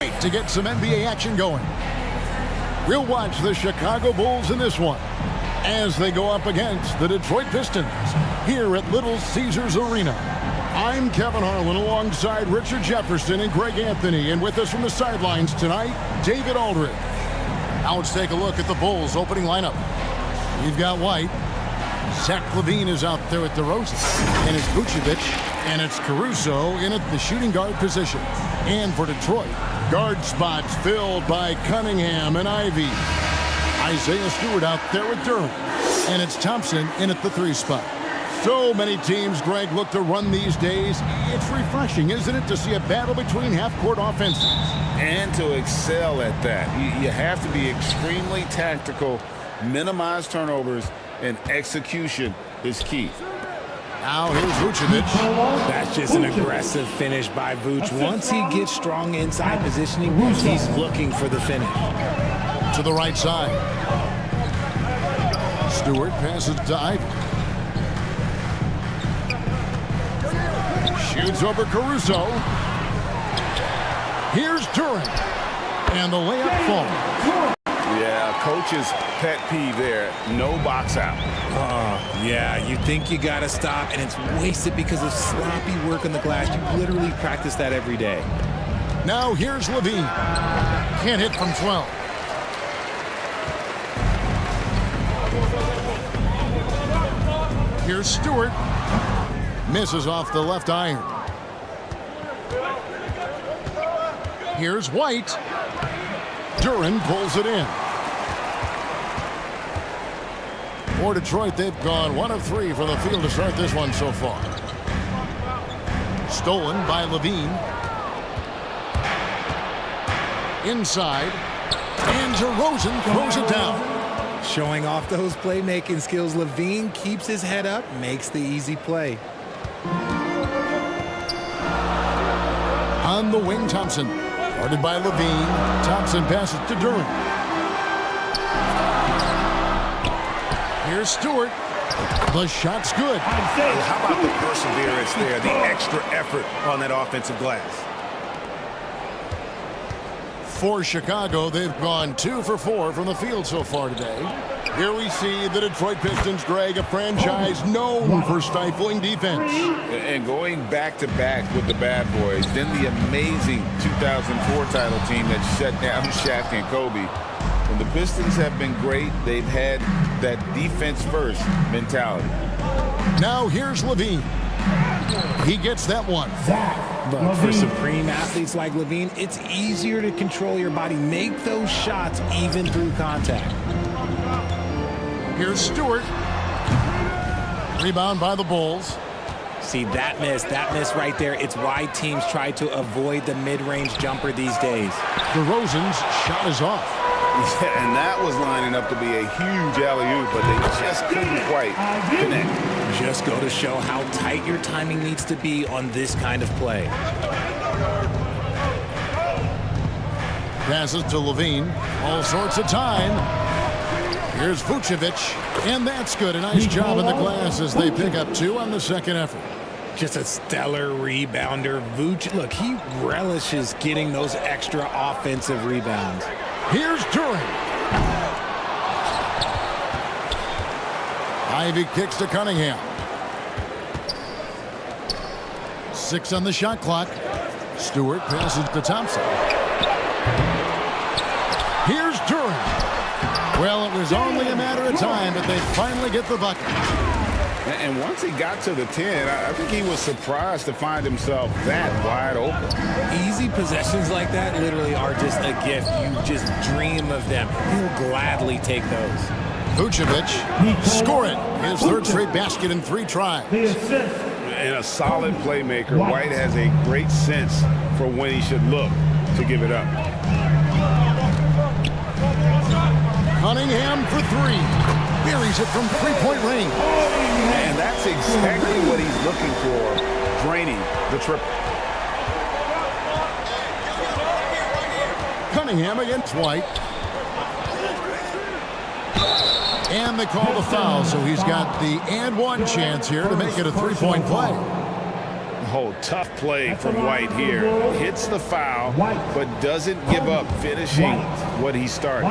To get some NBA action going. We'll watch the Chicago Bulls in this one as they go up against the Detroit Pistons here at Little Caesars Arena. I'm Kevin Harlan alongside Richard Jefferson and Greg Anthony, and with us from the sidelines tonight, David Aldridge. Now let's take a look at the Bulls opening lineup. We've got White. Zach LaVine is out there with DeRozan, and it's Vucevic, and it's Caruso in at the shooting guard position. And for Detroit, guard spots filled by Cunningham and Ivy. Isaiah Stewart out there with Durant, and it's Thompson in at the 3 spot. So many teams, Greg, look to run these days. It's refreshing, isn't it, to see a battle between half-court offenses? And to excel at that. You have to be extremely tactical, minimize turnovers, and execution is key. Now here's Vucevic. That's just an aggressive finish by Vuce. Once he gets strong inside positioning, he's looking for the finish. To the right side. Stewart passes to Ivy. Shoots over Caruso. Here's Durant. And the layup falls. Yeah, coach's pet peeve there. No box out. Yeah, you think you got to stop, and it's wasted because of sloppy work on the glass. You literally practice that every day. Now here's LaVine. Can't hit from 12. Here's Stewart. Misses off the left iron. Here's White. Durant pulls it in. For Detroit, they've gone 1 of 3 from the field to start this one so far. Stolen by LaVine. Inside. And DeRozan throws it down. Showing off those playmaking skills, LaVine keeps his head up, makes the easy play. On the wing, Thompson. Guarded by LaVine. Thompson passes to Durant. Here's Stewart. The shot's good. How about the perseverance there, the extra effort on that offensive glass? For Chicago, they've gone 2 for 4 from the field so far today. Here we see the Detroit Pistons, Greg, a franchise known for stifling defense. And going back-to-back with the bad boys, then the amazing 2004 title team that shut down Shaq and Kobe. And the Pistons have been great. They've had that defense-first mentality. Now here's LaVine. He gets that one. But for supreme athletes like LaVine, it's easier to control your body. Make those shots even through contact. Here's Stewart. Rebound by the Bulls. See, that miss right there. It's why teams try to avoid the mid-range jumper these days. DeRozan's shot is off. Yeah, and that was lining up to be a huge alley-oop, but they just couldn't quite connect. Just go to show how tight your timing needs to be on this kind of play. Passes to LaVine. All sorts of time. Here's Vucevic. And that's good. A nice job in the glass as they pick up 2 on the second effort. Just a stellar rebounder. Vuce, look, he relishes getting those extra offensive rebounds. Here's Durant. Ivy kicks to Cunningham. 6 on the shot clock. Stewart passes to Thompson. Here's Durant. Well, it was only a matter of time, but they finally get the bucket. And once he got to the 10, I think he was surprised to find himself that wide open. Easy possessions like that literally are just a gift. You just dream of them. He'll gladly take those. Vucevic score it. His 3rd straight basket in 3 tries. And a solid playmaker, White has a great sense for when he should look to give it up. Cunningham for 3. Buries it from 3-point range. And that's exactly what he's looking for, draining the triple. Cunningham against White. And they call the foul, so he's got the and 1 chance here to make it a 3-point play. Oh, tough play from White here. Hits the foul, but doesn't give up finishing what he started.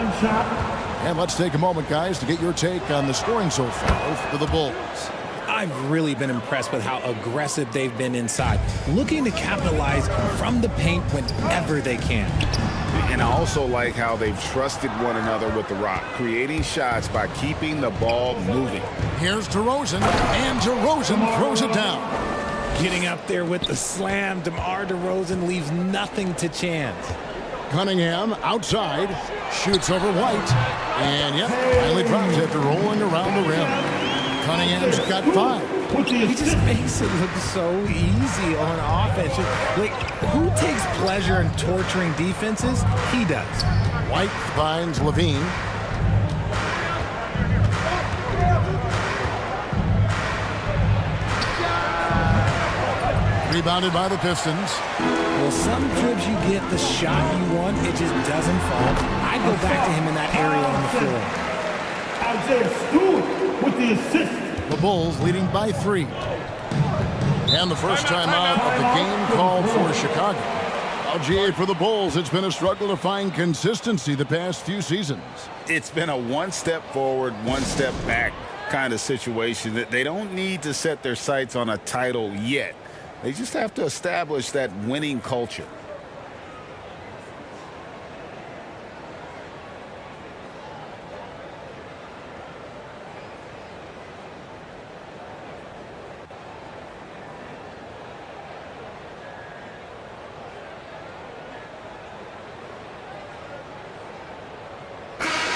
And let's take a moment, guys, to get your take on the scoring so far for the Bulls. I've really been impressed with how aggressive they've been inside, looking to capitalize from the paint whenever they can. And I also like how they've trusted one another with the rock, creating shots by keeping the ball moving. Here's DeRozan, and DeRozan throws it down. Getting up there with the slam, DeMar DeRozan leaves nothing to chance. Cunningham outside, shoots over White, and yep, finally drops after rolling around the rim. Cunningham's got 5. He just makes it look so easy on offense. Like, who takes pleasure in torturing defenses? He does. White finds Levine. Rebounded by the Pistons. Well, some trips you get the shot you want, it just doesn't fall. I go back to him in that area on the floor. Isaiah Stewart with the assist. The Bulls leading by 3. And the first time out of the game called for Chicago. Now, GA, for the Bulls, it's been a struggle to find consistency the past few seasons. It's been a one step forward, one step back kind of situation. That they don't need to set their sights on a title yet. They just have to establish that winning culture.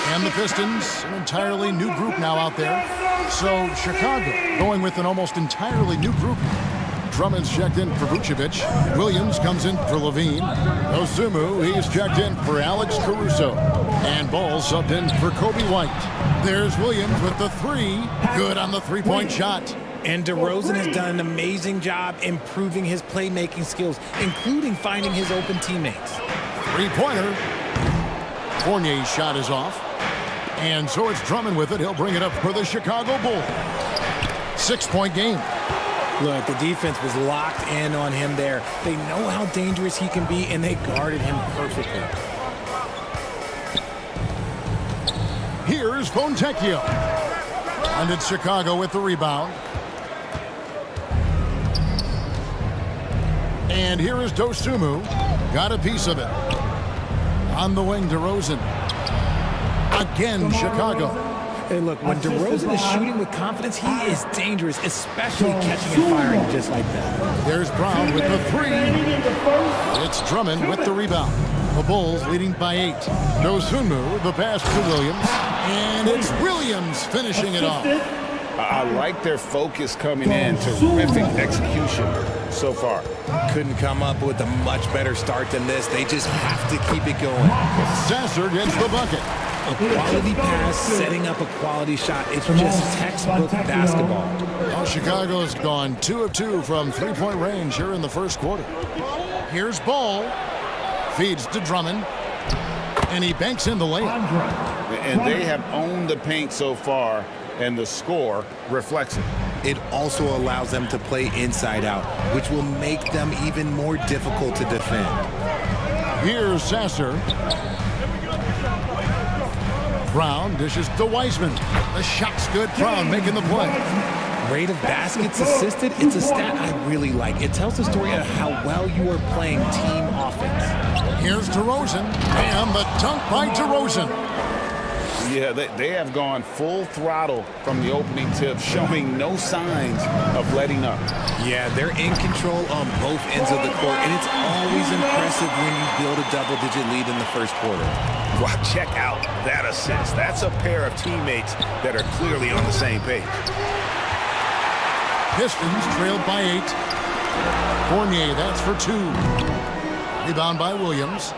And the Pistons, an entirely new group now out there. So Chicago going with an almost entirely new group. Drummond's checked in for Vucevic. Williams comes in for Levine. Osumu, he's checked in for Alex Caruso. And Ball subbed in for Kobe White. There's Williams with the 3. Good on the three-point shot. And DeRozan has done an amazing job improving his playmaking skills, including finding his open teammates. Three-pointer. Fournier's shot is off. And so it's Drummond with it. He'll bring it up for the Chicago Bulls. 6-point game. Look, the defense was locked in on him there. They know how dangerous he can be, and they guarded him perfectly. Here's Fontecchio. And it's Chicago with the rebound. And here is Dosunmu. Got a piece of it. On the wing, DeRozan. Again, Chicago. Hey, look, when DeRozan is shooting with confidence, he is dangerous, especially catching and firing just like that. There's Brown with the 3. It's Drummond with the rebound. The Bulls leading by 8. Dosunmu, the pass to Williams. And it's Williams finishing it off. I like their focus coming in. Terrific execution so far. Couldn't come up with a much better start than this. They just have to keep it going. Sasser gets the bucket. A quality pass, setting up a quality shot. It's just textbook basketball. Well, Chicago's gone 2 of 2 from three-point range here in the first quarter. Here's Ball. Feeds to Drummond. And he banks in the layup. And they have owned the paint so far, and the score reflects it. It also allows them to play inside out, which will make them even more difficult to defend. Here's Sasser. Brown dishes to Wiseman. The shot's good. Brown making the play. Rate of baskets assisted, it's a stat I really like. It tells the story of how well you are playing team offense. Here's DeRozan. And the dunk by DeRozan. Yeah, they have gone full throttle from the opening tip, showing no signs of letting up. Yeah, they're in control on both ends of the court, and it's always impressive when you build a double-digit lead in the first quarter. Well, check out that assist. That's a pair of teammates that are clearly on the same page. Pistons trailed by 8. Fournier, that's for 2. Rebound by Williams.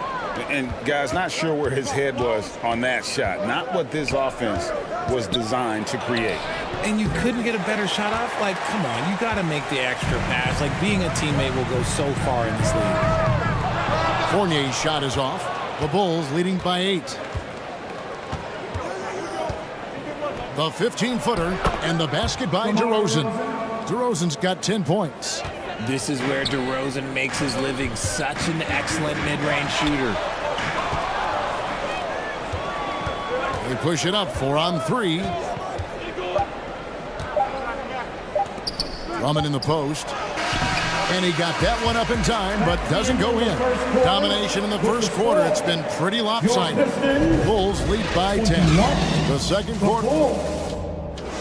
And guys, not sure where his head was on that shot. Not what this offense was designed to create. And you couldn't get a better shot off? Like, come on, you got to make the extra pass. Like, being a teammate will go so far in this league. Fournier's shot is off. The Bulls leading by 8. The 15-footer and the basket by DeRozan. DeRozan's got 10 points. This is where DeRozan makes his living, such an excellent mid-range shooter. They push it up 4-on-3. Drummond in the post. And he got that one up in time, but doesn't go in. Domination in the first quarter. It's been pretty lopsided. Bulls lead by 10. The second quarter.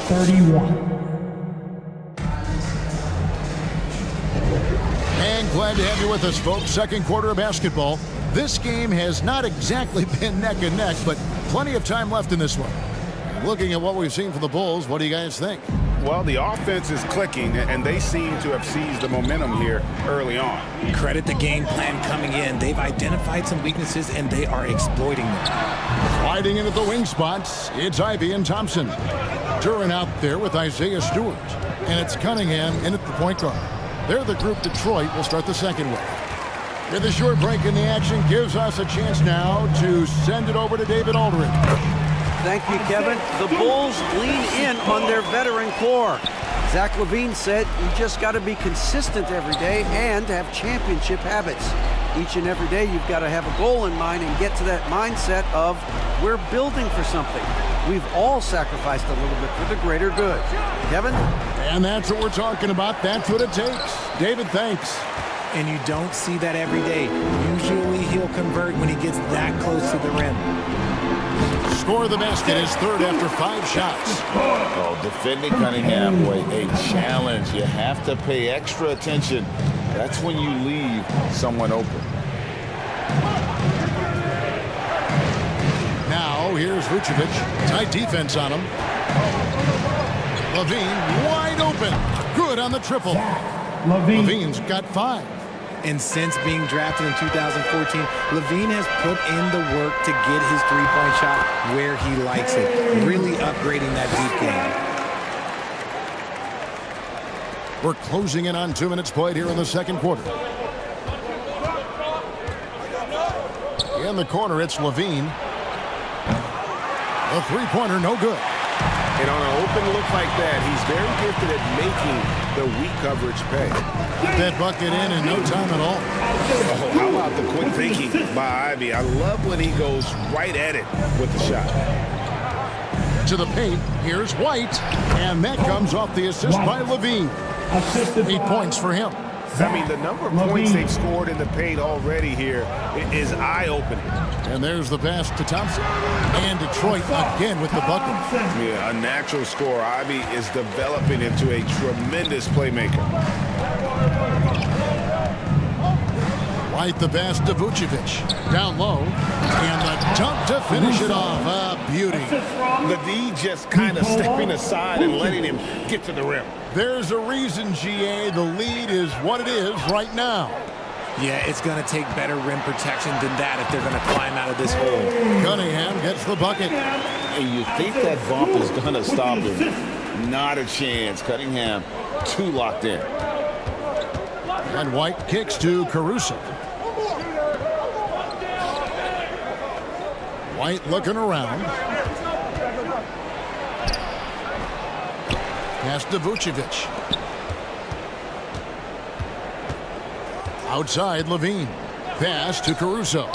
31. And glad to have you with us, folks. Second quarter of basketball. This game has not exactly been neck and neck, but plenty of time left in this one. Looking at what we've seen from the Bulls, what do you guys think? Well, the offense is clicking, and they seem to have seized the momentum here early on. Credit the game plan coming in. They've identified some weaknesses, and they are exploiting them. Sliding into the wing spots, it's Ivey and Thompson. Duran out there with Isaiah Stewart. And it's Cunningham in at the point guard. They're the group Detroit will start the second with. With a short break in the action, gives us a chance now to send it over to David Aldridge. Thank you, Kevin. The Bulls lean in on their veteran core. Zach LaVine said you just got to be consistent every day and have championship habits. Each and every day you've got to have a goal in mind and get to that mindset of we're building for something. We've all sacrificed a little bit for the greater good. Kevin? And that's what we're talking about. That's what it takes. David, thanks. And you don't see that every day. Usually he'll convert when he gets that close to the rim. Score of the basket is third after 5 shots. Oh, defending Cunningham, boy, a challenge. You have to pay extra attention. That's when you leave someone open. Now, here's Vucevic. Tight defense on him. LaVine wide open. Good on the triple. LaVine's got 5. And since being drafted in 2014, LaVine has put in the work to get his three-point shot where he likes it, really upgrading that deep game. We're closing in on 2 minutes played here in the second quarter. In the corner, it's LaVine. A three-pointer, no good. And on an open look like that, he's very gifted at making the weak coverage pay. Got that bucket in no time at all. Oh, how about the quick thinking by Ivey? I love when he goes right at it with the shot. To the paint, here's White. And that comes off the assist by LaVine. 8 points for him. I mean, the number of points they've scored in the paint already here is eye-opening. And there's the pass to Thompson. And Detroit again with the bucket. Yeah, a natural scorer. Ivey is developing into a tremendous playmaker. White the pass to Vucevic. Down low. And the dunk to finish it off. A beauty. The D just kind of stepping aside and letting him get to the rim. There's a reason, GA. The lead is what it is right now. Yeah, it's going to take better rim protection than that if they're going to climb out of this hole. Cunningham gets the bucket. And you think that bump is going to stop him. Not a chance. Cunningham too locked in. And White kicks to Caruso. White looking around. Pass to Vucevic. Outside, LaVine. Pass to Caruso.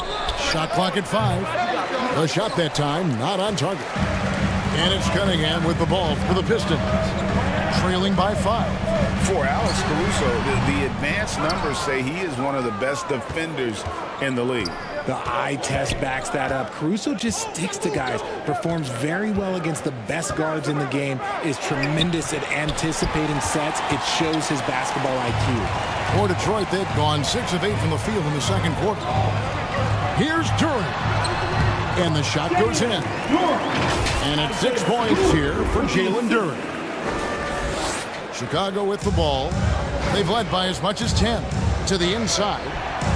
Shot clock at 5. The shot that time not on target. And it's Cunningham with the ball for the Pistons. Trailing by 5. For Alex Caruso, the advanced numbers say he is one of the best defenders in the league. The eye test backs that up. Caruso just sticks to guys, performs very well against the best guards in the game, is tremendous at anticipating sets. It shows his basketball IQ. For Detroit, they've gone 6 of 8 from the field in the second quarter. Here's Duran. And the shot goes in. And it's 6 points here for Jalen Duran. Chicago with the ball. They've led by as much as 10. To the inside.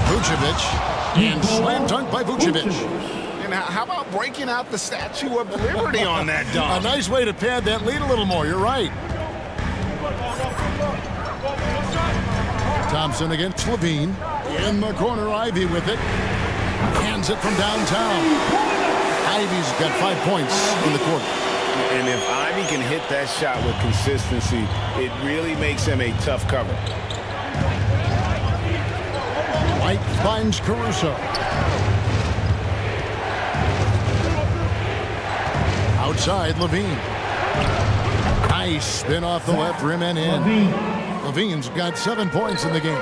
Vucevic. And slam dunk by Vucevic. And how about breaking out the Statue of Liberty on that dunk? A nice way to pad that lead a little more. You're right. Thompson against LaVine. In the corner, Ivey with it. Hands it from downtown. Ivey's got 5 points in the quarter. And if Ivey can hit that shot with consistency, it really makes him a tough cover. White finds Caruso. Outside, Levine. Nice spin off the left rim and in. Levine's got 7 points in the game.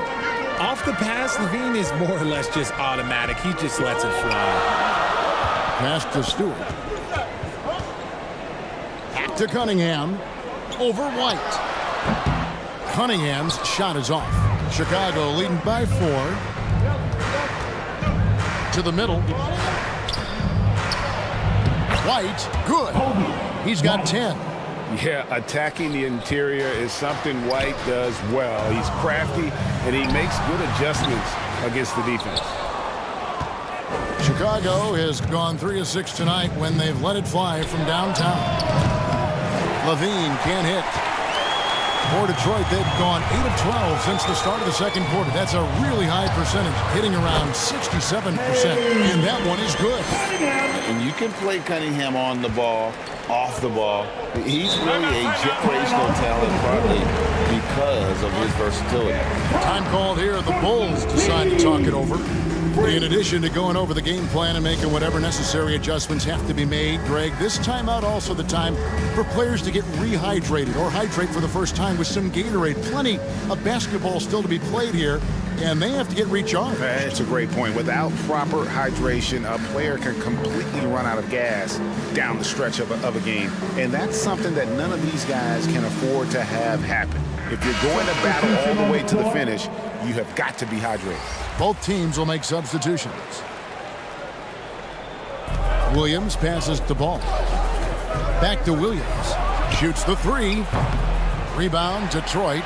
Off the pass, Levine is more or less just automatic. He just lets it fly. Pass to Stewart. Back to Cunningham. Over White. Cunningham's shot is off. Chicago leading by 4. To the middle. White, good. He's got 10. Yeah, attacking the interior is something White does well. He's crafty, and he makes good adjustments against the defense. Chicago has gone 3 of 6 tonight when they've let it fly from downtown. Levine can't hit. For Detroit, they've gone 8 of 12 since the start of the second quarter. That's a really high percentage, hitting around 67%, and that one is good. And you can play Cunningham on the ball, off the ball. He's really a generational talent, probably because of his versatility. Time called here. The Bulls decide to talk it over. In addition to going over the game plan and making whatever necessary adjustments have to be made, Greg, this timeout also the time for players to get rehydrated or hydrate for the first time with some Gatorade. Plenty of basketball still to be played here, and they have to get recharged. That's a great point. Without proper hydration, a player can completely run out of gas down the stretch of a game. And that's something that none of these guys can afford to have happen. If you're going to battle all the way to the finish, you have got to be hydrated. Both teams will make substitutions. Williams passes to Ball. Back to Williams. Shoots the 3. Rebound, Detroit.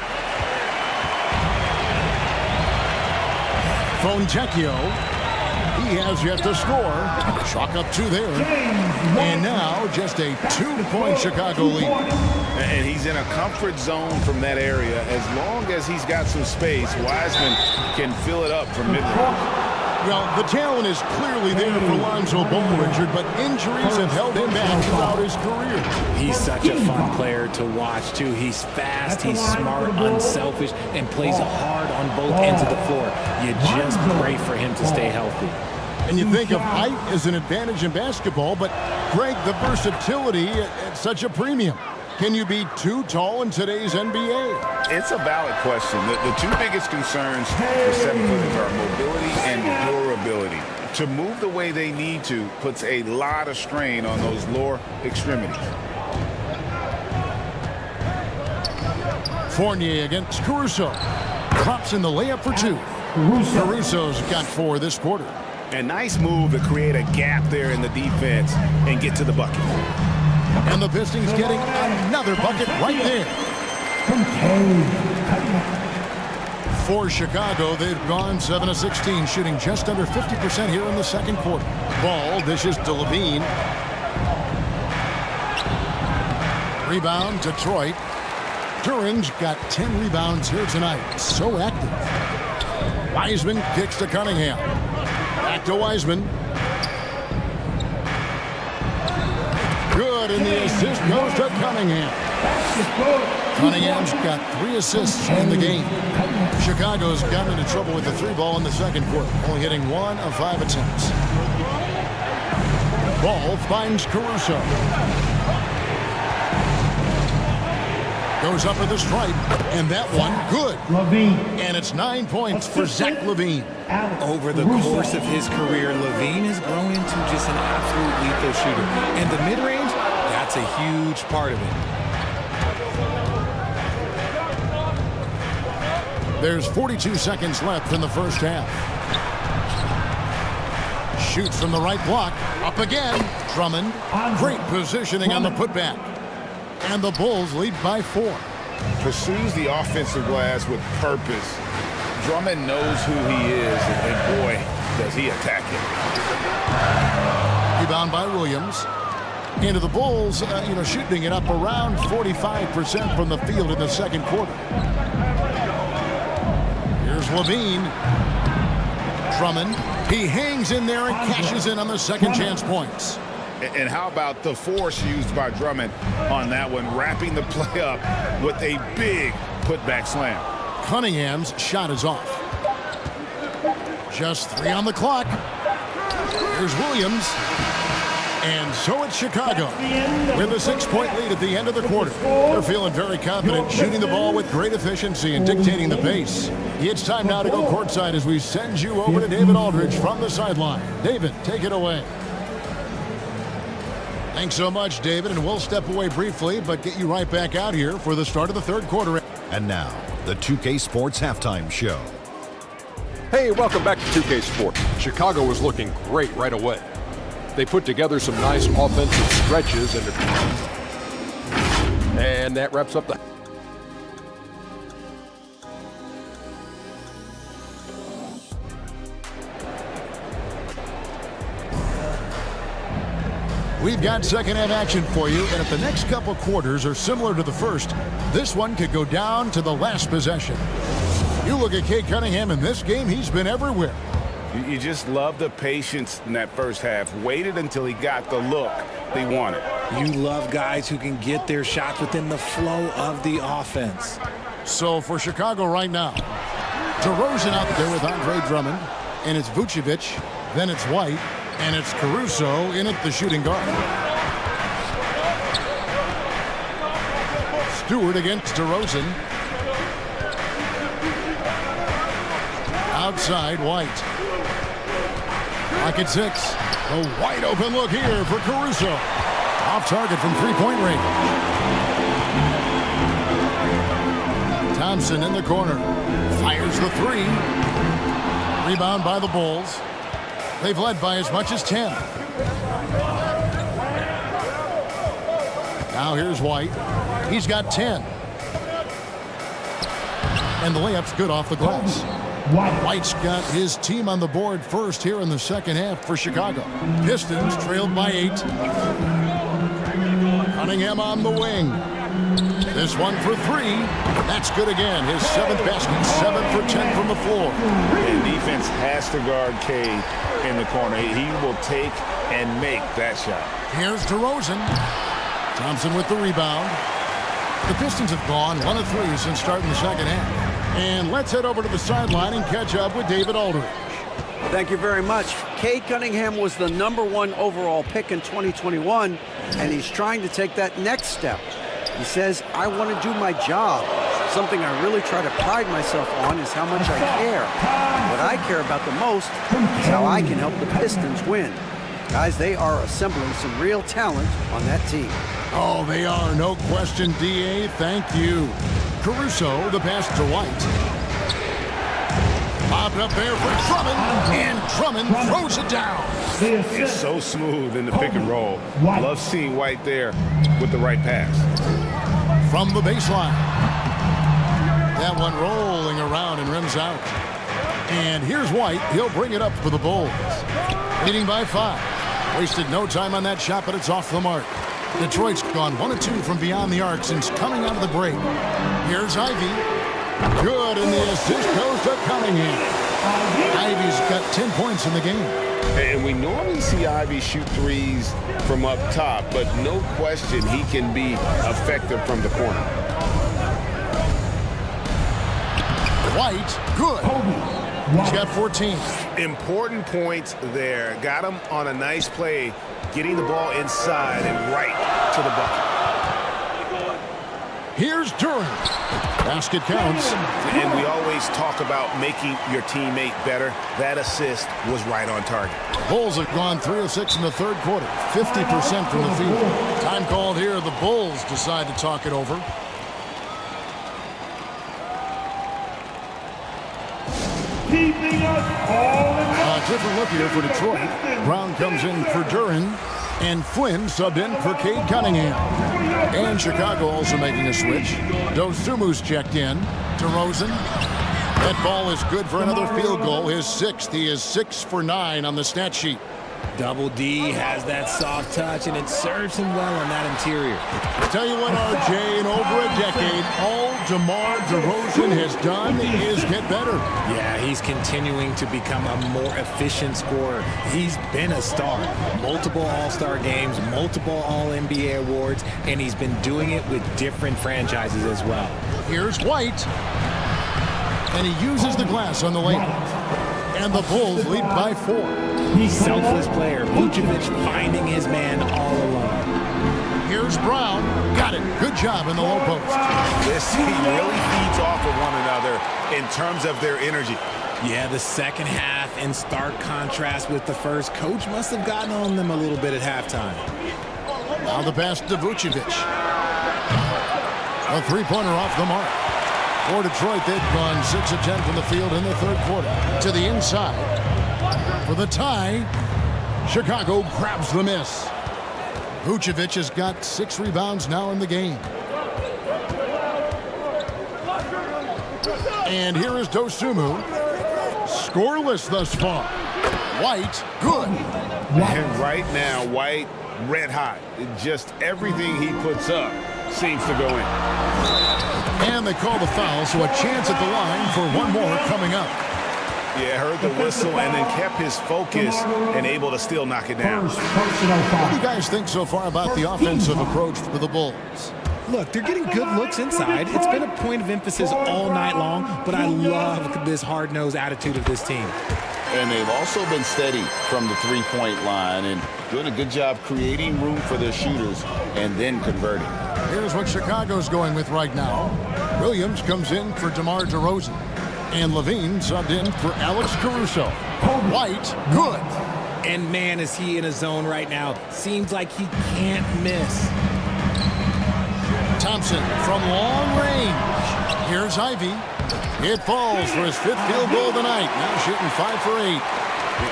Fontecchio. He has yet to score. Chalk up 2 there. And now just a 2-point Chicago lead. And he's in a comfort zone from that area. As long as he's got some space, Wiseman can fill it up from mid-range. Well, the talent is clearly there for Lonzo Ball, Richard, but injuries have held him back throughout his career. He's such a fun player to watch, too. He's fast, he's smart, unselfish, and plays hard on both ends of the floor. You just pray for him to stay healthy. And you think of height as an advantage in basketball, but, Greg, the versatility at such a premium. Can you be too tall in today's NBA? It's a valid question. The 2 biggest concerns for 7-footers are mobility and durability. To move the way they need to puts a lot of strain on those lower extremities. Fournier against Caruso. Drops in the layup for 2. Caruso's got 4 this quarter. A nice move to create a gap there in the defense and get to the bucket. And the Pistons getting another bucket right there. For Chicago, they've gone 7 of 16, shooting just under 50% here in the second quarter. Ball dishes to Levine. Rebound, Detroit. Duran's got 10 rebounds here tonight. So active. Wiseman kicks to Cunningham. Back to Wiseman. Good, and the assist goes to Cunningham. Cunningham's got 3 assists in the game. Chicago's gotten into trouble with the 3 ball in the second quarter, only hitting 1 of 5 attempts. Ball finds Caruso. Goes up with the stripe, and that one good. And it's 9 points for Zach LaVine. Over the course of his career, LaVine has grown into just an absolute lethal shooter. And the mid-range, that's a huge part of it. There's 42 seconds left in the first half. Shoots from the right block. Up again. Drummond. Great positioning on the putback. And the Bulls lead by 4. Pursues the offensive glass with purpose. Drummond knows who he is, and boy, does he attack it. Rebound by Williams. Into the Bulls, shooting it up around 45% from the field in the second quarter. Here's Levine. Drummond. He hangs in there and cashes in on the second chance points. And how about the force used by Drummond on that one, wrapping the play up with a big putback slam. Cunningham's shot is off. Just 3 on the clock. Here's Williams. And so it's Chicago with a 6-point lead at the end of the quarter. They're feeling very confident, shooting the ball with great efficiency and dictating the pace. It's time now to go courtside as we send you over to David Aldridge from the sideline. David, take it away. Thanks so much, David, and we'll step away briefly, but get you right back out here for the start of the third quarter. And now, the 2K Sports Halftime Show. Hey, welcome back to 2K Sports. Chicago was looking great right away. They put together some nice offensive stretches, and that wraps up the... We've got second half action for you, and if the next couple quarters are similar to the first, this one could go down to the last possession. You look at Cade Cunningham in this game, he's been everywhere. You just love the patience in that first half. Waited until he got the look they wanted. You love guys who can get their shots within the flow of the offense. So for Chicago right now, DeRozan out there with Andre Drummond, and it's Vucevic, then it's White, and it's Caruso in at the shooting guard. Stewart against DeRozan. Outside, White. Clock at 6. A wide open look here for Caruso. Off target from three-point range. Thompson in the corner. Fires the 3. Rebound by the Bulls. They've led by as much as 10. Now here's White. He's got 10. And the layup's good off the glass. White's got his team on the board first here in the second half for Chicago. Pistons trailed by 8. Cunningham on the wing. This one for 3. That's good again. His 7th basket, 7 for 10 from the floor. And defense has to guard Cade in the corner. He will take and make that shot. Here's DeRozan. Thompson with the rebound. The Pistons have gone 1 of 3 since starting the second half. And let's head over to the sideline and catch up with David Aldridge. Thank you very much. Cade Cunningham was the #1 overall pick in 2021, and he's trying to take that next step. He says, I want to do my job. Something I really try to pride myself on is how much I care. What I care about the most is how I can help the Pistons win. Guys, they are assembling some real talent on that team. Oh, they are. No question, D.A. Thank you. Caruso, the pass to White. Bobbed up there for Drummond, and Drummond throws it down. It's so smooth in the pick and roll. Love seeing White there with the right pass. From the baseline. That one rolling around and rims out. And here's White. He'll bring it up for the Bulls. Leading by 5. Wasted no time on that shot, but it's off the mark. Detroit's gone 1 of 2 from beyond the arc since coming out of the break. Here's Ivy. Good, and the assist goes to Cunningham. Ivy's got 10 points in the game. And we normally see Ivy shoot threes from up top, but no question he can be effective from the corner. White, good. He's got 14. Important points there. Got him on a nice play, getting the ball inside and right to the bucket. Here's Durant. Basket counts. And we always talk about making your teammate better. That assist was right on target. Bulls have gone 3 of 6 in the third quarter, 50% from the field. Time called here. The Bulls decide to talk it over. Keeping us all in A different look here for Detroit. Brown comes in for Duran, and Flynn subbed in for Cade Cunningham. And Chicago also making a switch. Dosumu's checked in. DeRozan. That ball is good for another field goal. His 6th. He is 6 for 9 on the stat sheet. Double D has that soft touch, and it serves him well on that interior. Tell you what, RJ, in over a decade, all DeMar DeRozan has done is get better. Yeah, he's continuing to become a more efficient scorer. He's been a star. Multiple All-Star games, multiple All-NBA awards, and he's been doing it with different franchises as well. Here's White. And he uses the glass on the layup. And the Bulls lead by 4. Selfless player. Vucevic finding his man all alone. Here's Brown. Got it. Good job in the low post. This team really feeds off of one another in terms of their energy. Yeah, the second half in stark contrast with the first. Coach must have gotten on them a little bit at halftime. Now the pass to Vucevic. A three-pointer off the mark. For Detroit, they've gone 6 of 10 from the field in the third quarter. To the inside. For the tie, Chicago grabs the miss. Vucevic has got 6 rebounds now in the game. And here is Dosunmu. Scoreless thus far. White, good. And right now, White, red hot. Just everything he puts up seems to go in. And they call the foul, so a chance at the line for one more coming up. Yeah, heard the whistle and then kept his focus and able to still knock it down. What do you guys think so far about the offensive approach for the Bulls? Look, they're getting good looks inside. It's been a point of emphasis all night long, but I love this hard-nosed attitude of this team. And they've also been steady from the three-point line and doing a good job creating room for their shooters and then converting. Here's what Chicago's going with right now. Williams comes in for DeMar DeRozan. And Levine subbed in for Alex Caruso. White, good. And man, is he in a zone right now. Seems like he can't miss. Thompson from long range. Here's Ivy. It falls for his 5th field goal of the night. Now shooting 5 for 8.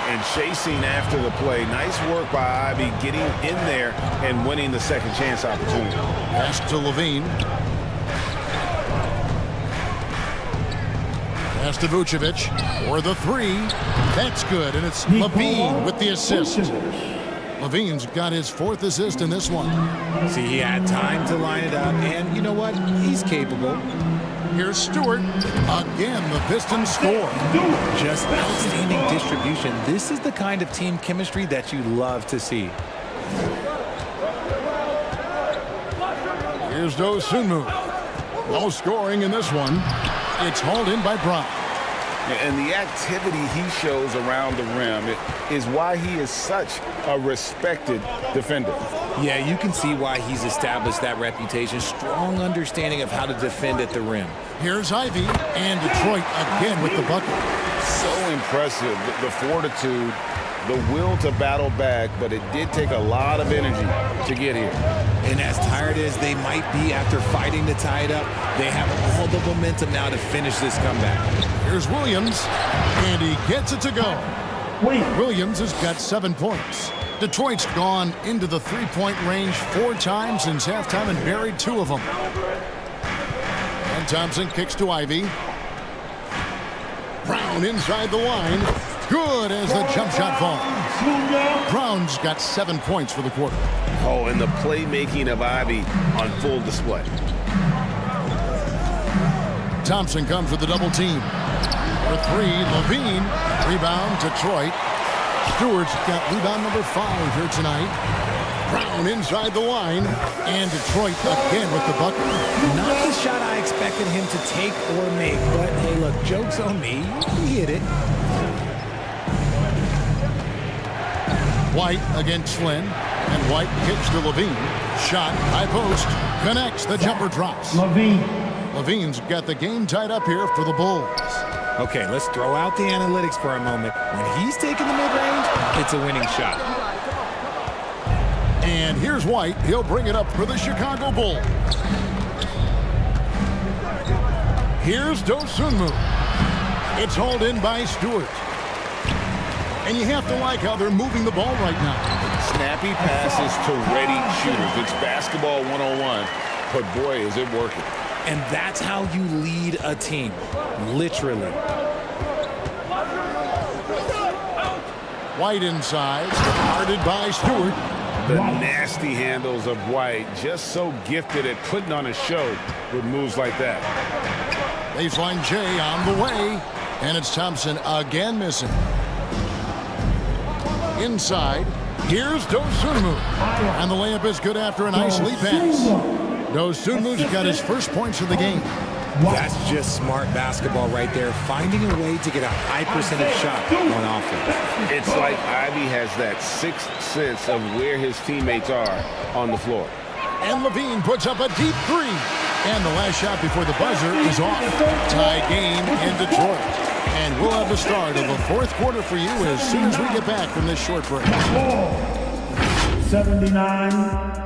And chasing after the play. Nice work by Ivy getting in there and winning the second chance opportunity. Pass to Levine. Pass to Vucevic for the 3. That's good, and it's Levine with the assist. Levine's got his 4th assist in this one. See, he had time to line it up, and you know what? He's capable. Here's Stewart. Again, the Pistons score. Just outstanding distribution. This is the kind of team chemistry that you love to see. Here's Dosunmu. No scoring in this one. It's hauled in by Brown. And the activity he shows around the rim is why he is such a respected defender. Yeah, you can see why he's established that reputation. Strong understanding of how to defend at the rim. Here's Ivy, and Detroit again with the bucket. So impressive, the fortitude, the will to battle back, but it did take a lot of energy to get here. And as tired as they might be after fighting to tie it up, they have all the momentum now to finish this comeback. Here's Williams, and he gets it to go. Williams has got 7 points. Detroit's gone into the three-point range 4 times since halftime and buried 2 of them. And Thompson kicks to Ivy. Brown inside the line. Good as the jump shot falls. Brown's got 7 points for the quarter. Oh, and the playmaking of Ivy on full display. Thompson comes with the double team. For 3, Levine. Rebound, Detroit. Stewart's got rebound number 5 here tonight. Brown inside the line. And Detroit again with the bucket. Not the shot I expected him to take or make, but hey, look, joke's on me. He hit it. White against Flynn. And White kicks to Levine. Shot, high post. Connects, the jumper drops. Levine's got the game tied up here for the Bulls. Okay, let's throw out the analytics for a moment. When he's taking the mid-range, it's a winning shot. And here's White. He'll bring it up for the Chicago Bulls. Here's Dosunmu. It's hauled in by Stewart. And you have to like how they're moving the ball right now. Snappy passes to ready shooters. It's basketball 101, but boy, is it working. And that's how you lead a team, literally. White inside, guarded by Stewart. The nasty handles of White, just so gifted at putting on a show with moves like that. Baseline J on the way, and it's Thompson again missing. Inside, here's Dosunmu. And the layup is good after a nice lead pass. Dosunmu's got his first points of the game. That's just smart basketball right there, finding a way to get a high percentage shot on offense. It's like Ivy has that sixth sense of where his teammates are on the floor. And Levine puts up a deep three. And the last shot before the buzzer is off. Tie game in Detroit. And we'll have the start of the fourth quarter for you as soon as we get back from this short break. 79.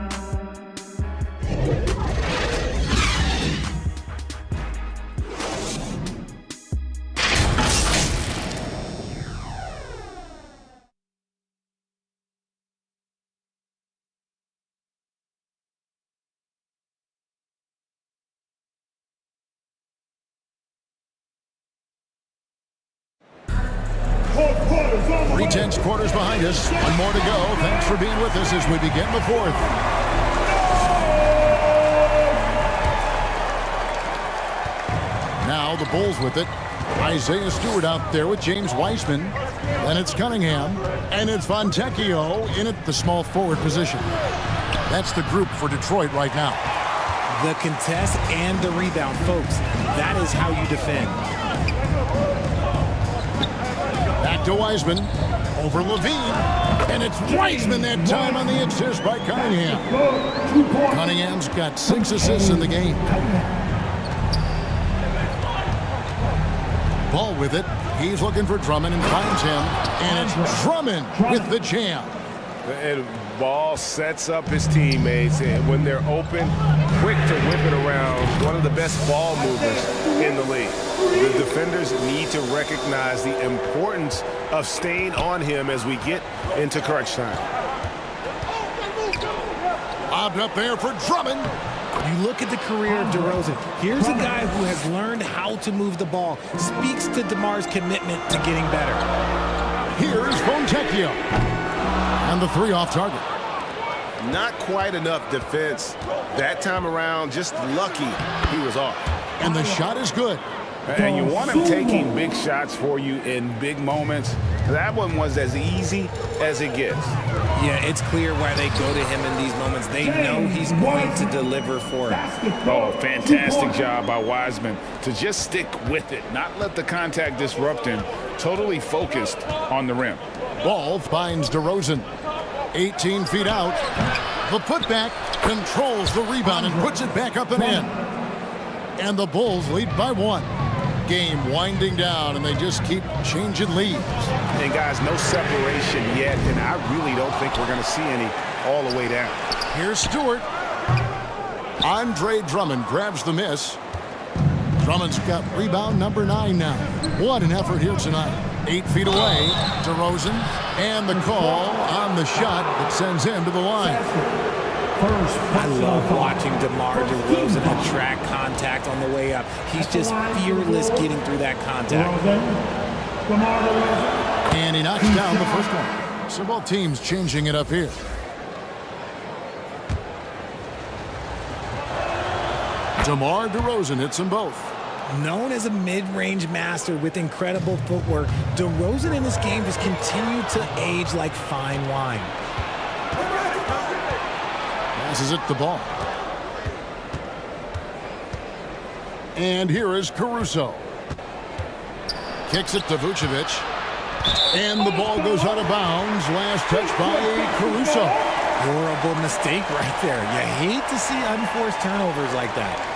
Three tenths quarters behind us. One more to go. Thanks for being with us as we begin the fourth. Now the Bulls with it. Isaiah Stewart out there with James Wiseman. Then it's Cunningham. And it's Fontecchio in at the small forward position. That's the group for Detroit right now. The contest and the rebound, folks. That is how you defend. Back to Wiseman. Over Levine. And it's Wiseman that time on the assist by Cunningham. Cunningham's got 6 assists in the game. Ball with it. He's looking for Drummond and finds him. And it's Drummond with the jam. And Ball sets up his teammates, and when they're open, quick to whip it around. One of the best ball movers in the league. The defenders need to recognize the importance of staying on him as we get into crunch time. Lobbed up there for Drummond. You look at the career of DeRozan. Here's a guy who has learned how to move the ball. Speaks to DeMar's commitment to getting better. Here's Fontecchio. And the three off target. Not quite enough defense. That time around, just lucky he was off. And the shot is good. And you want him taking big shots for you in big moments. That one was as easy as it gets. Yeah, it's clear why they go to him in these moments. They know he's going to deliver for them. Oh, fantastic job by Wiseman to just stick with it, not let the contact disrupt him. Totally focused on the rim. Ball finds DeRozan. 18 feet out. The putback controls the rebound and puts it back up and in. And the Bulls lead by 1. Game winding down, and they just keep changing leads. And guys, no separation yet, and I really don't think we're going to see any all the way down. Here's Stewart. Andre Drummond grabs the miss. Drummond's got rebound number 9 now. What an effort here tonight. 8 feet away, DeRozan, and the call on the shot that sends him to the line. I love watching DeMar DeRozan attract contact on the way up. He's just fearless getting through that contact. And he knocks down the first one. So both teams changing it up here. DeMar DeRozan hits them both. Known as a mid-range master with incredible footwork, DeRozan in this game just continued to age like fine wine. Passes it the ball. And here is Caruso. Kicks it to Vucevic. And the ball goes out of bounds. Last touch by Caruso. Horrible mistake right there. You hate to see unforced turnovers like that.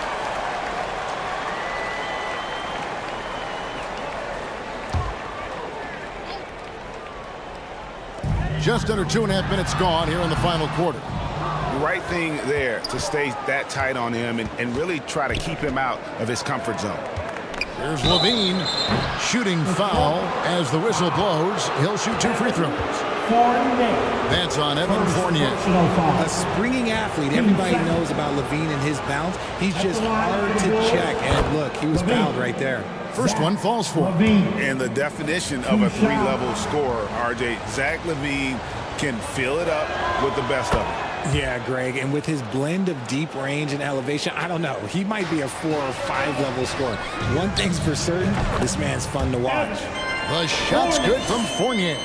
Just under 2.5 minutes gone here in the final quarter. The right thing there to stay that tight on him and really try to keep him out of his comfort zone. Here's Levine. Shooting foul as the whistle blows. He'll shoot 2 free throws. That's on Evan Fournier. A springing athlete. Everybody knows about Levine and his bounce. He's just hard to check. And look, he was fouled right there. First one falls for. And the definition of a 3-level scorer, RJ, Zach LaVine can fill it up with the best of it. Yeah, Greg, and with his blend of deep range and elevation, I don't know. He might be a 4 or 5 level scorer. One thing's for certain, this man's fun to watch. The shot's good from Fournier.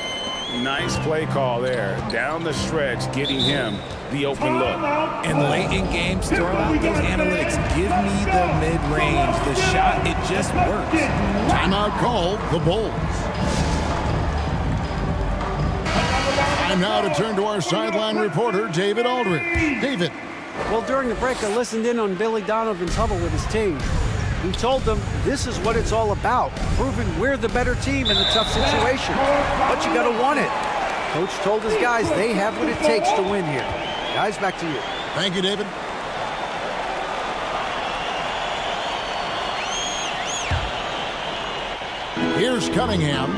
Nice play call there. Down the stretch, getting him the open look. And late in games, throw out those analytics. Give me the mid-range. The shot, it just works. Timeout called, the Bulls. And now to turn to our sideline reporter, David Aldridge. David. Well, during the break, I listened in on Billy Donovan's huddle with his team. He told them this is what it's all about, proving we're the better team in a tough situation. But you got to want it. Coach told his guys they have what it takes to win here. Guys, back to you. Thank you, David. Here's Cunningham.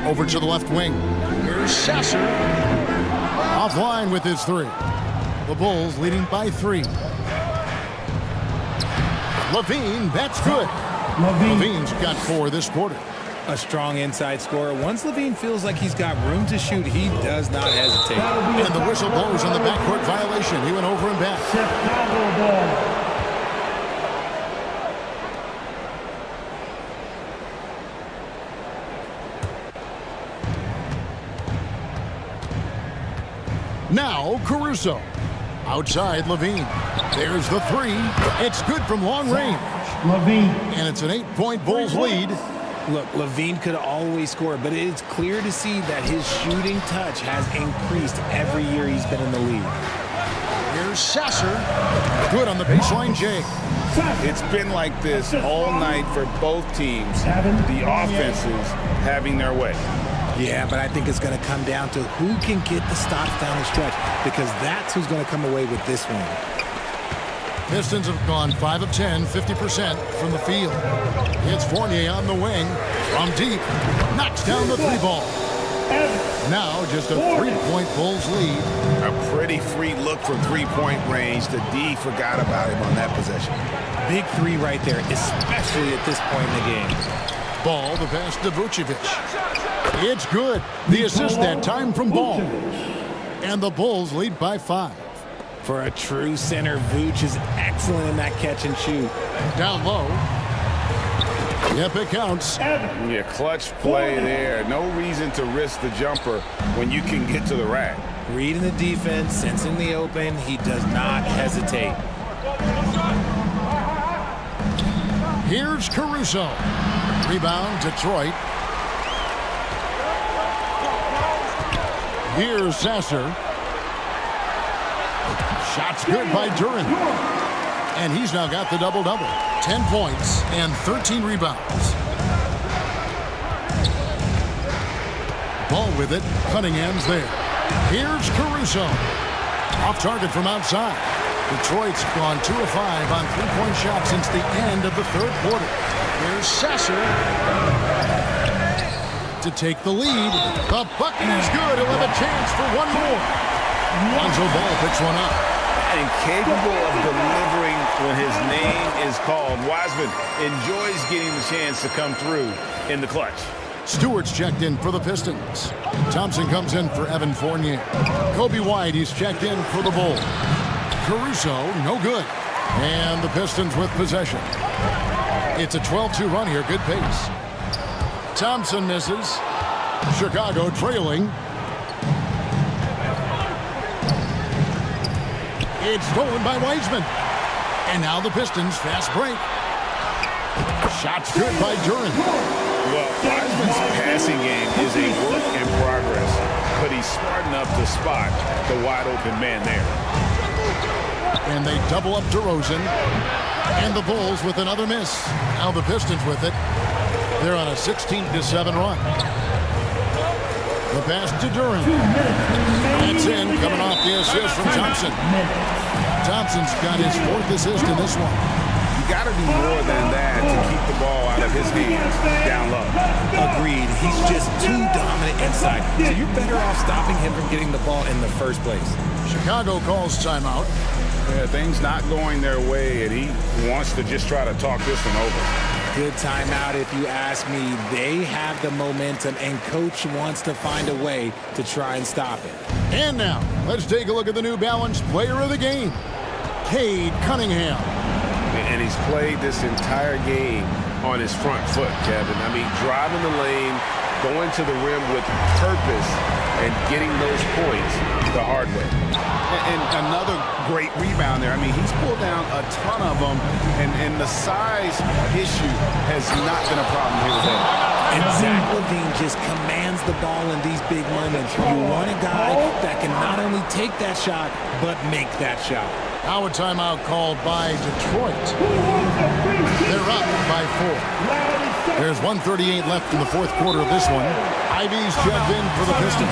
Over to the left wing. Here's Sasser. Offline with his three. The Bulls leading by 3. Levine, that's good. Levine's got 4 this quarter. A strong inside scorer. Once Levine feels like he's got room to shoot, he does not hesitate. And the whistle blows on the backcourt violation. He went over and back. Chicago ball. Now Caruso. Outside Levine. There's the 3. It's good from long range. Levine. And it's an 8-point Bulls lead. Look, Levine could always score, but it's clear to see that his shooting touch has increased every year he's been in the league. Here's Sasser. Good on the baseline, Jay. It's been like this all night for both teams. The offenses having their way. Yeah, but I think it's going to come down to who can get the stops down the stretch, because that's who's going to come away with this one. Pistons have gone 5 of 10, 50% from the field. It's Fournier on the wing. From deep. Knocks down the 3 ball. Now just a 3-point Bulls lead. A pretty free look from 3-point range. The D forgot about him on that possession. Big 3 right there, especially at this point in the game. Ball, the pass to Vucevic. It's good. The assist that time from Ball. And the Bulls lead by 5. For a true center, Vooch is excellent in that catch and shoot. Down low. Yep, it counts. Yeah, clutch play there. No reason to risk the jumper when you can get to the rack. Reading the defense, sensing the open, he does not hesitate. Here's Caruso. Rebound, Detroit. Here's Sasser. Shots good by Duran. And he's now got the double-double. 10 points and 13 rebounds. Ball with it. Cunningham's there. Here's Caruso. Off target from outside. Detroit's gone 2 of 5 on 3-point shots since the end of the 3rd quarter. Here's Sasser to take the lead. The bucket is good. He'll have a chance for one more. Lonzo Ball picks one up. And capable of delivering when his name is called. Wiseman enjoys getting the chance to come through in the clutch. Stewart's checked in for the Pistons. Thompson comes in for Evan Fournier. Kobe White, he's checked in for the Bulls. Caruso, no good. And the Pistons with possession. It's a 12-2 run here, good pace. Thompson misses. Chicago trailing. It's stolen by Wiseman. And now the Pistons fast break. Shots good by Duran. Well, Wiseman's passing game is a work in progress, but he's smart enough to spot the wide open man there. And they double up DeRozan. And the Bulls with another miss. Now the Pistons with it. They're on a 16-7 run. The pass to Duran. That's in, coming off the assist from Thompson. Thompson's got his 4th assist in this one. You got to do more than that to keep the ball out of his hands down low. Agreed. He's just too dominant inside. So you're better off stopping him from getting the ball in the first place. Chicago calls timeout. Yeah, things not going their way, and he wants to just try to talk this one over. Good timeout if you ask me. They have the momentum, and Coach wants to find a way to try and stop it. And now, let's take a look at the New Balance player of the game, Cade Cunningham. And he's played this entire game on his front foot, Kevin. I mean, driving the lane, going to the rim with purpose, and getting those points the hard way. And another great rebound there. I mean, he's pulled down a ton of them, and the size issue has not been a problem here today. And Zach LaVine just commands the ball in these big moments. You want a guy that can not only take that shot, but make that shot. Now a timeout called by Detroit. They're up by 4. There's 1:38 left in the fourth quarter of this one. Ivy's jumped in for the Pistons.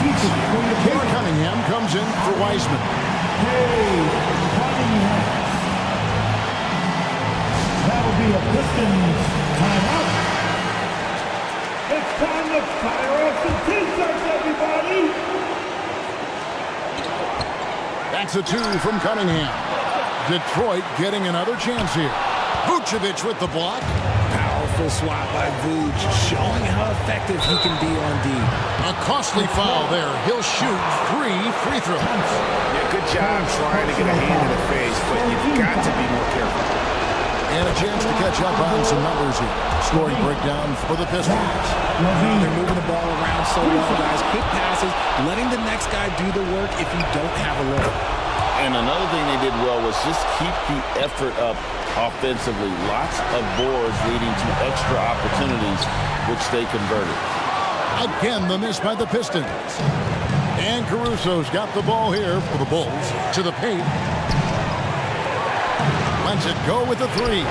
Kid Cunningham comes in for Wiseman. That'll be a Pistons timeout. It's time to fire off the T-shirts, everybody. That's a 2 from Cunningham. Detroit getting another chance here. Vucevic with the block. Powerful swat by Vuce, showing how effective he can be on D. A costly foul there. He'll shoot 3 free throws. Yeah, good job trying to get a hand in the face, but you've got to be more careful. And a chance to catch up on some numbers here. Scoring breakdown for the Pistons. They're moving the ball around so well, guys. Quick passes, letting the next guy do the work if you don't have a look. And another thing they did well was just keep the effort up offensively. Lots of boards leading to extra opportunities, which they converted. Again, the miss by the Pistons. And Caruso's got the ball here for the Bulls. To the paint. Lets it go with the 3.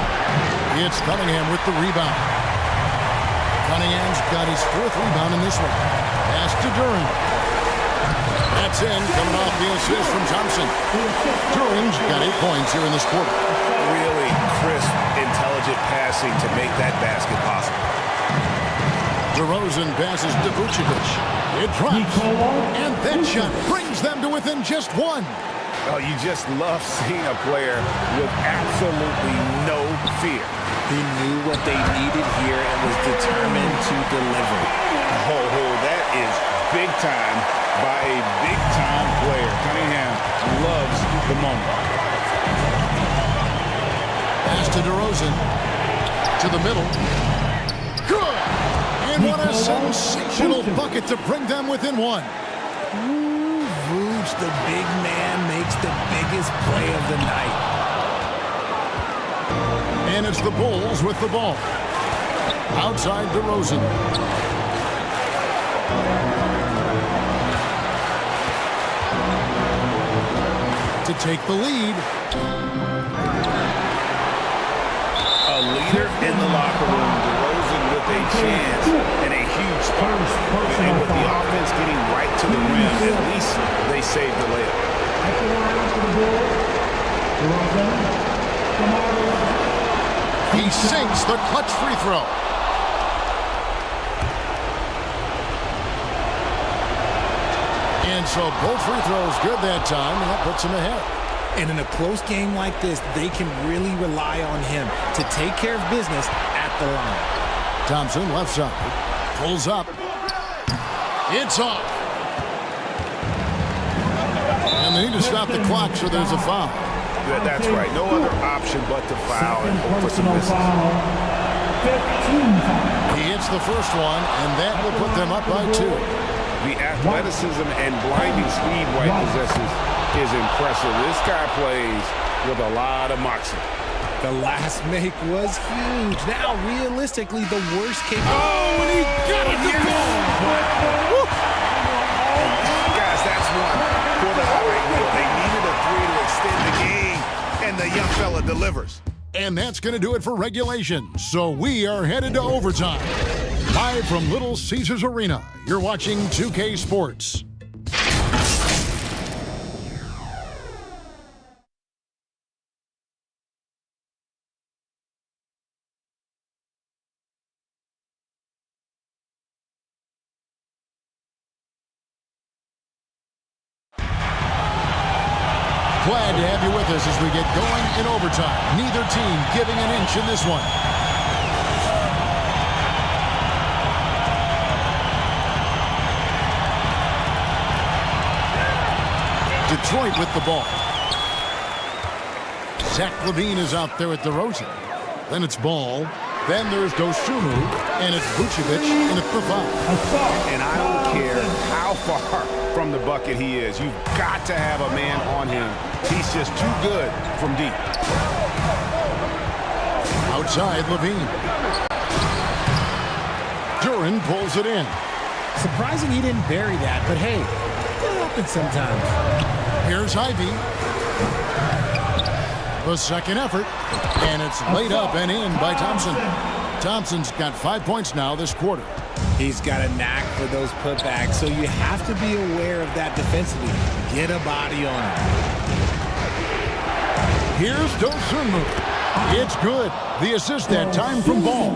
It's Cunningham with the rebound. Cunningham's got his 4th rebound in this one. Pass to Duran. That's in, coming off the assist from Thompson. Duran's got 8 points here in this quarter. Really crisp, intelligent passing to make that basket possible. DeRozan passes to Vucevic. It drops. And that shot brings them to within just 1. Oh, you just love seeing a player with absolutely no fear. He knew what they needed here and was determined to deliver. Oh, that is big time by a big-time player. Cunningham loves the moment. Pass to DeRozan. To the middle. Good! And what a sensational bucket to bring them within 1. Vuce, the big man, makes the biggest play of the night. And it's the Bulls with the ball. Outside DeRozan. To take the lead. A leader in the locker room. DeRozan with a chance and a huge spot. And with the offense getting right to the rim, at least they saved the layup. He sinks the clutch free throw. And so both free throws good that time, and that puts him ahead. And in a close game like this, they can really rely on him to take care of business at the line. Thompson, left side, pulls up. It's off. And they need to stop the clock, so there's a foul. That's right. No other option but to foul and hope for some misses. He hits the first one, and that will put them up by 2. The athleticism and blinding speed White possesses is impressive. This guy plays with a lot of moxie. The last make was huge. Now, realistically, the worst case. Oh, and he got it to go! Guys, that's one for the highlight reel. They needed a 3 to extend the game, and the young fella delivers. And that's going to do it for regulation. So we are headed to overtime. Live from Little Caesars Arena, you're watching 2K Sports. Glad to have you with us as we get going in overtime. Neither team giving an inch in this one. Detroit with the ball. Zach LaVine is out there at DeRozan. Then it's Ball. Then there's Dosunmu, and it's Vucevic in at the 5. And I don't care how far from the bucket he is. You've got to have a man on him. He's just too good from deep. Outside, Levine. Duran pulls it in. Surprising he didn't bury that, but hey, it happens sometimes. Here's Ivy. The second effort, and it's laid up and in by Thompson. Thompson's got 5 points now this quarter. He's got a knack for those putbacks, so you have to be aware of that defensively. Get a body on him. Here's Dosunmu. It's good. The assist that time from Ball.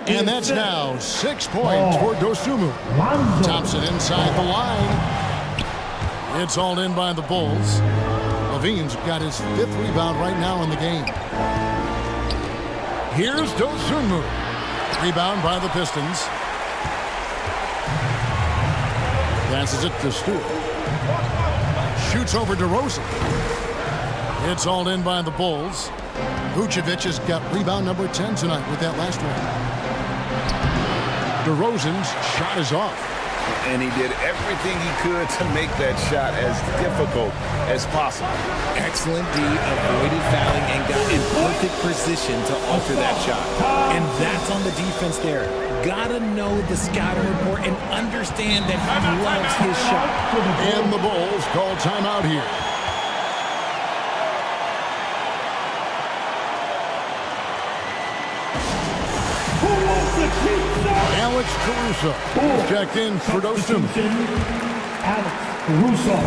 And that's now 6 points for Dosunmu. Thompson inside the line. It's all in by the Bulls. Levine's got his 5th rebound right now in the game. Here's Dosunmu. Rebound by the Pistons. Passes it to Stewart. Shoots over DeRozan. It's all in by the Bulls. Vucevic has got rebound number 10 tonight with that last one. DeRozan's shot is off. And he did everything he could to make that shot as difficult as possible. Excellent D, avoided fouling and got in perfect position to alter that shot. And that's on the defense there. Gotta know the scouting report and understand that he loves his shot. And the Bulls call timeout here. Alex Caruso is checked in for Dosunmu. Alex Caruso.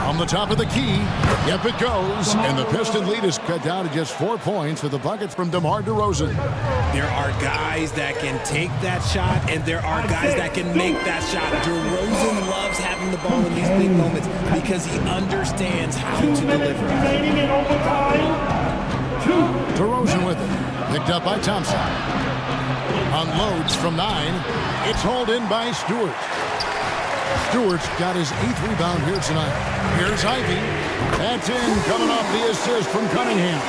From the top of the key, yep it goes, and the Piston lead is cut down to just 4 points with the bucket from DeMar DeRozan. There are guys that can take that shot, and there are guys that can make that shot. DeRozan loves having the ball in these big moments because he understands how to deliver. Remaining in overtime. DeRozan with it. Picked up by Thompson. Unloads from 9. It's hauled in by Stewart. Stewart's got his 8th rebound here tonight. Here's Ivy. That's in, coming off the assist from Cunningham.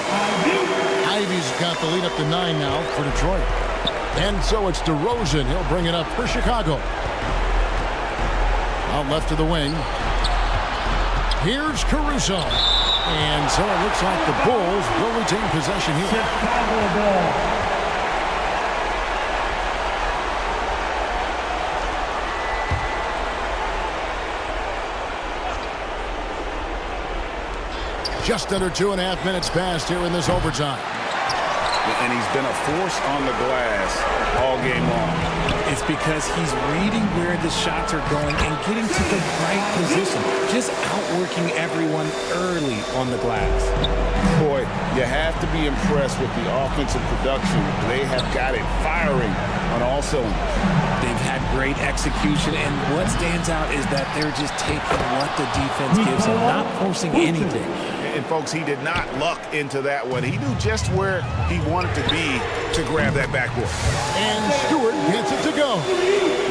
Ivy's got the lead up to 9 now for Detroit. And so it's DeRozan. He'll bring it up for Chicago. Out left to the wing. Here's Caruso. And so it looks like the Bulls will retain possession here. Chicago ball. Just under 2.5 minutes passed here in this overtime. And he's been a force on the glass all game long. It's because he's reading where the shots are going and getting to the right position. Just outworking everyone early on the glass. Boy, you have to be impressed with the offensive production. They have got it firing on all cylinders. They've had great execution, and what stands out is that they're just taking what the defense gives them, not forcing anything. And folks, he did not luck into that one. He knew just where he wanted to be to grab that backboard. And Stewart gets it to go.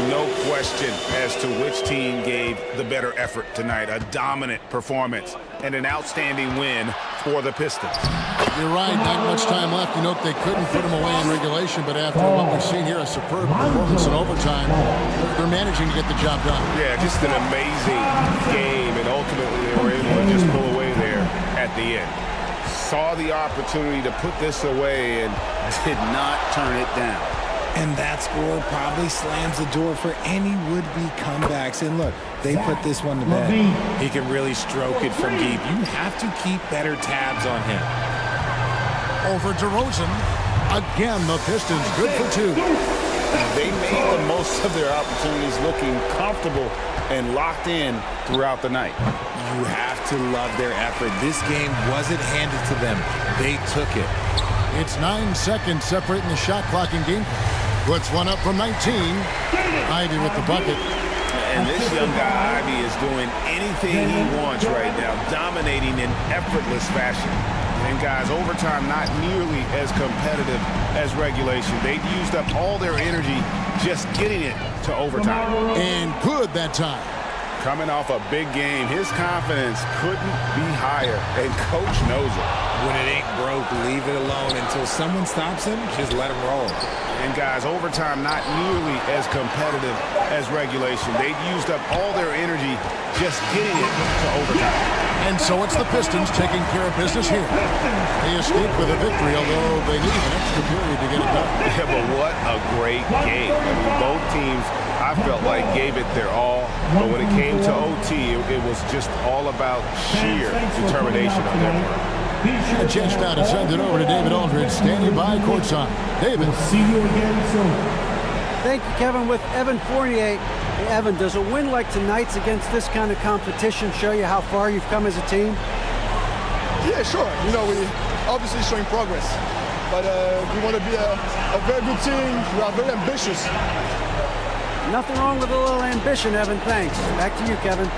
No question as to which team gave the better effort tonight. A dominant performance and an outstanding win for the Pistons. You're right, not much time left. You know, they couldn't put him away in regulation, but after what we've seen here, a superb performance in overtime, they're managing to get the job done. Yeah, just an amazing game, and ultimately they were able to just pull away there at the end. Saw the opportunity to put this away and did not turn it down. And that score probably slams the door for any would-be comebacks. And look, they put this one to bed. He can really stroke it from deep. You have to keep better tabs on him. Over DeRozan. Again, the Pistons good for 2. They made the most of their opportunities, looking comfortable and locked in throughout the night. You have to love their effort. This game wasn't handed to them. They took it. It's 9 seconds separating the shot clock in game. Puts one up from 19. Ivy with the bucket. And this young guy, Ivy, is doing anything he wants right now, dominating in effortless fashion. And guys, overtime not nearly as competitive as regulation. They used up all their energy just getting it to overtime. And good that time. Coming off a big game, his confidence couldn't be higher, and Coach knows it. When it ain't broke, leave it alone until someone stops him. Just let him roll. And guys, overtime not nearly as competitive as regulation. They'd used up all their energy just getting it to overtime. And so it's the Pistons taking care of business here. They escaped with a victory, although they need an extra period to get it done. Yeah, but what a great game. I mean, both teams, I felt like, gave it their all. But when it came to OT, it was just all about sheer determination on their part. A chance now to send it over to David Aldridge, standing by courtside. David. See you again soon. Thank you, Kevin. With Evan Fournier. Hey, Evan, does a win like tonight's against this kind of competition show you how far you've come as a team? Yeah, sure. You know, we obviously showing progress. But we want to be a very good team. We are very ambitious. Nothing wrong with a little ambition, Evan. Thanks. Back to you, Kevin.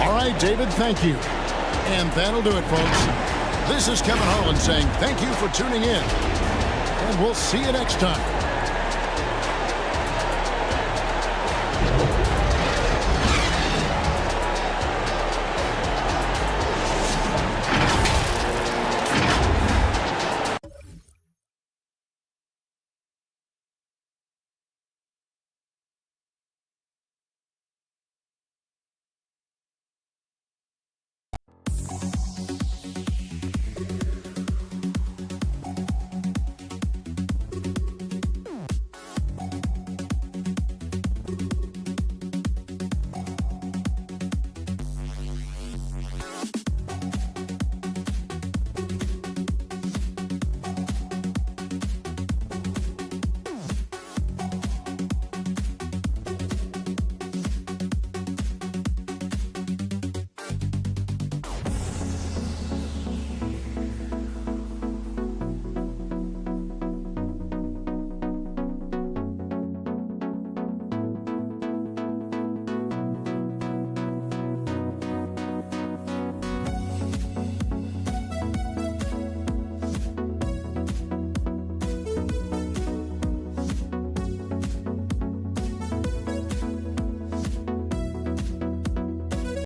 All right, David, thank you. And that'll do it, folks. This is Kevin Harlan saying thank you for tuning in. And we'll see you next time